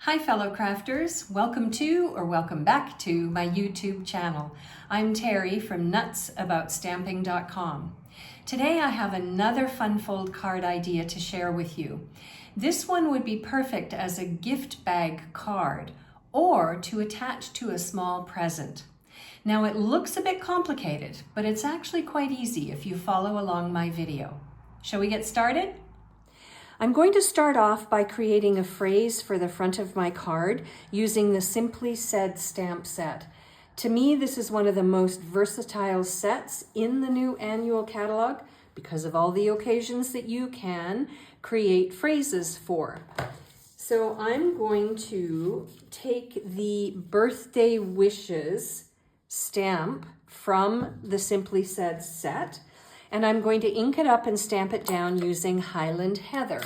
Hi fellow crafters, welcome back to my YouTube channel. I'm Terry from nutsaboutstamping.com. Today I have another fun fold card idea to share with you. This one would be perfect as a gift bag card or to attach to a small present. Now it looks a bit complicated, but it's actually quite easy if you follow along my video. Shall we get started? I'm going to start off by creating a phrase for the front of my card using the Simply Said stamp set. To me, this is one of the most versatile sets in the new annual catalog because of all the occasions that you can create phrases for. So I'm going to take the birthday wishes stamp from the Simply Said set, and I'm going to ink it up and stamp it down using Highland Heather.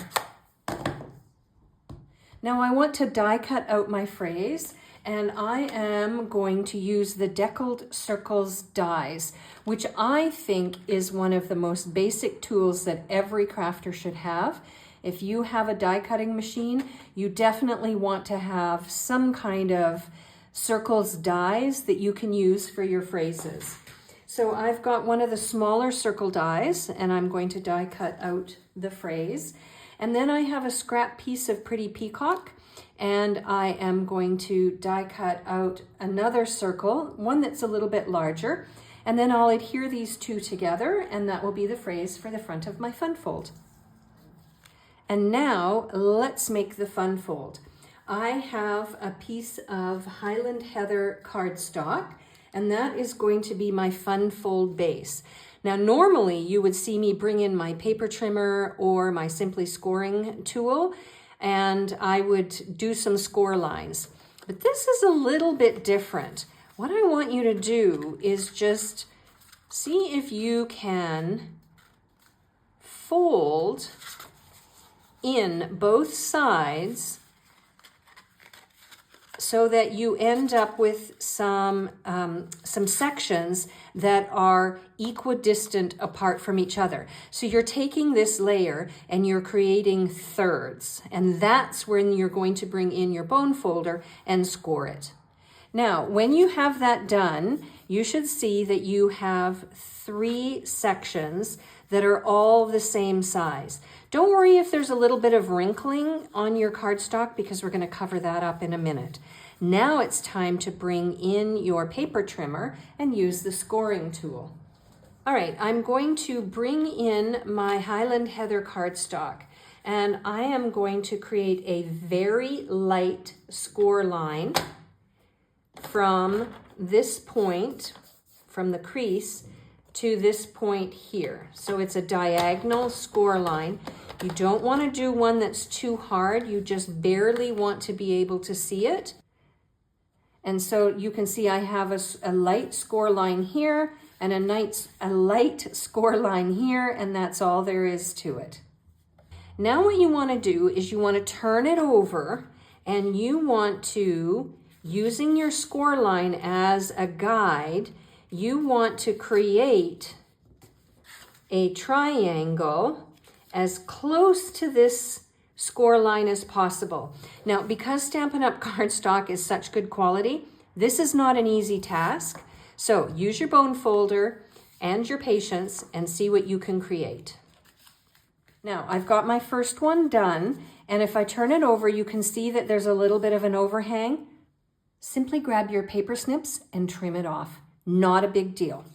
Now I want to die cut out my phrase, and I am going to use the Deckled Circles dies, which I think is one of the most basic tools that every crafter should have. If you have a die cutting machine, you definitely want to have some kind of circles dies that you can use for your phrases. So I've got one of the smaller circle dies, and I'm going to die cut out the phrase. And then I have a scrap piece of Pretty Peacock, and I am going to die cut out another circle, one that's a little bit larger, and then I'll adhere these two together, and that will be the phrase for the front of my fun fold. And now let's make the fun fold. I have a piece of Highland Heather cardstock, and that is going to be my fun fold base. Now, normally you would see me bring in my paper trimmer or my Simply Scoring tool, and I would do some score lines. But this is a little bit different. What I want you to do is just see if you can fold in both sides so that you end up with some sections that are equidistant apart from each other. So you're taking this layer and you're creating thirds, and that's when you're going to bring in your bone folder and score it. Now, when you have that done, you should see that you have 3 sections that are all the same size. Don't worry if there's a little bit of wrinkling on your cardstock because we're going to cover that up in a minute. Now it's time to bring in your paper trimmer and use the scoring tool. All right, I'm going to bring in my Highland Heather cardstock, and I am going to create a very light score line from this point, from the crease, to this point here. So it's a diagonal score line. You don't want to do one that's too hard. You just barely want to be able to see it. And so you can see I have a light score line here and a light score line here, and that's all there is to it. Now what you want to do is you want to turn it over, and you want to, using your score line as a guide, you want to create a triangle as close to this score line as possible. Now, because Stampin' Up! Cardstock is such good quality, this is not an easy task. So use your bone folder and your patience and see what you can create. Now, I've got my first one done, and if I turn it over, you can see that there's a little bit of an overhang. Simply grab your paper snips and trim it off. Not a big deal.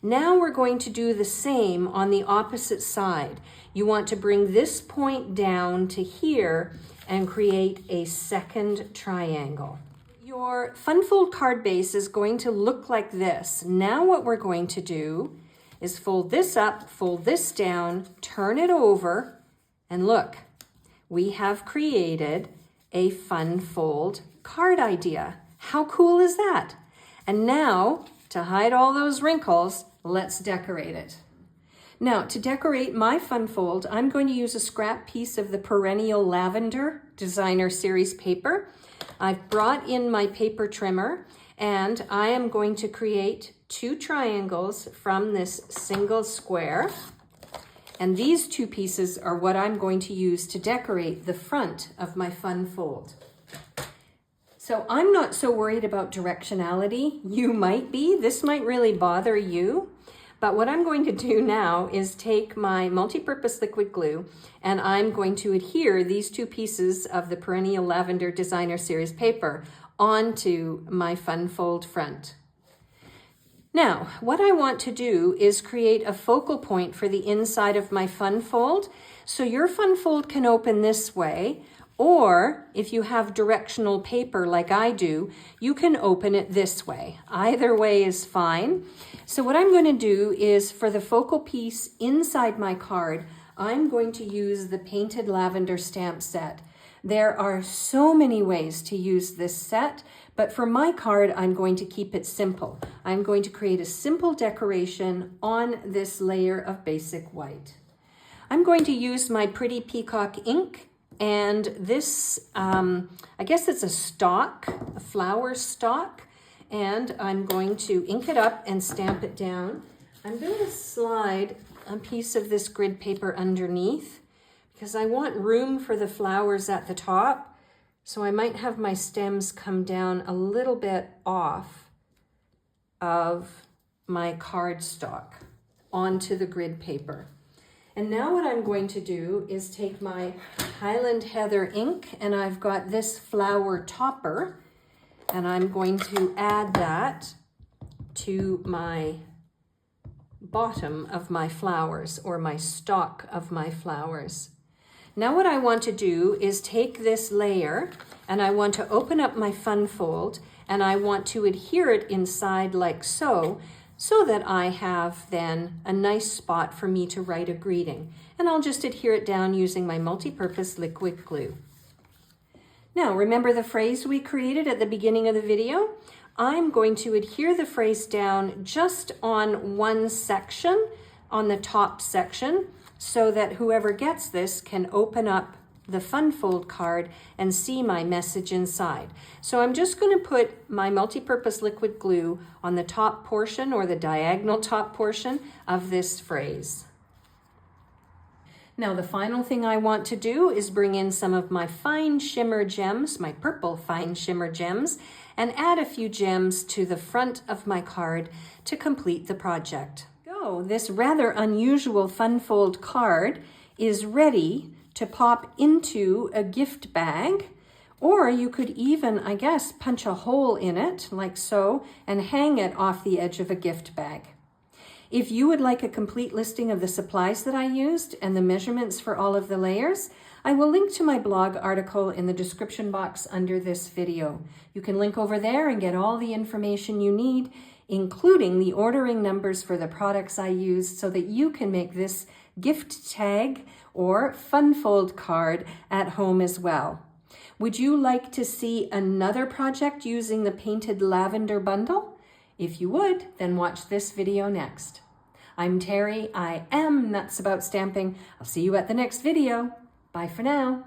Now we're going to do the same on the opposite side. You want to bring this point down to here and create a second triangle. Your fun fold card base is going to look like this. Now what we're going to do is fold this up, fold this down, turn it over, and look, we have created a fun fold card idea. How cool is that? And now, to hide all those wrinkles, let's decorate it. Now, to decorate my fun fold, I'm going to use a scrap piece of the Perennial Lavender Designer Series paper. I've brought in my paper trimmer, and I am going to create 2 triangles from this single square. And these two pieces are what I'm going to use to decorate the front of my fun fold. So I'm not so worried about directionality. You might be. This might really bother you. But what I'm going to do now is take my multi-purpose liquid glue and I'm going to adhere these two pieces of the Perennial Lavender Designer Series paper onto my fun fold front. Now, what I want to do is create a focal point for the inside of my fun fold. So your fun fold can open this way, or if you have directional paper like I do, you can open it this way. Either way is fine. So what I'm going to do is for the focal piece inside my card, I'm going to use the Painted Lavender stamp set. There are so many ways to use this set, but for my card, I'm going to keep it simple. I'm going to create a simple decoration on this layer of basic white. I'm going to use my Pretty Peacock ink, and this, I guess it's a stalk, a flower stalk, and I'm going to ink it up and stamp it down. I'm going to slide a piece of this grid paper underneath because I want room for the flowers at the top. So I might have my stems come down a little bit off of my cardstock onto the grid paper. And now what I'm going to do is take my Highland Heather ink, and I've got this flower topper, and I'm going to add that to my bottom of my flowers, or my stalk of my flowers. Now what I want to do is take this layer and I want to open up my fun fold and I want to adhere it inside like so, so that I have then a nice spot for me to write a greeting. And I'll just adhere it down using my multi-purpose liquid glue. Now remember the phrase we created at the beginning of the video? I'm going to adhere the phrase down just on one section, on the top section, so that whoever gets this can open up the fun fold card and see my message inside. So I'm just going to put my multi-purpose liquid glue on the top portion, or the diagonal top portion of this phrase. Now the final thing I want to do is bring in some of my fine shimmer gems, my purple fine shimmer gems, and add a few gems to the front of my card to complete the project. This rather unusual fun fold card is ready to pop into a gift bag, or you could even, I guess, punch a hole in it like so and hang it off the edge of a gift bag. If you would like a complete listing of the supplies that I used and the measurements for all of the layers, I will link to my blog article in the description box under this video. You can link over there and get all the information you need, including the ordering numbers for the products I used, so that you can make this gift tag or fun fold card at home as well. Would you like to see another project using the Painted Lavender bundle? If you would, then watch this video next. I'm Terry. I am Nuts About Stamping. I'll see you at the next video. Bye for now.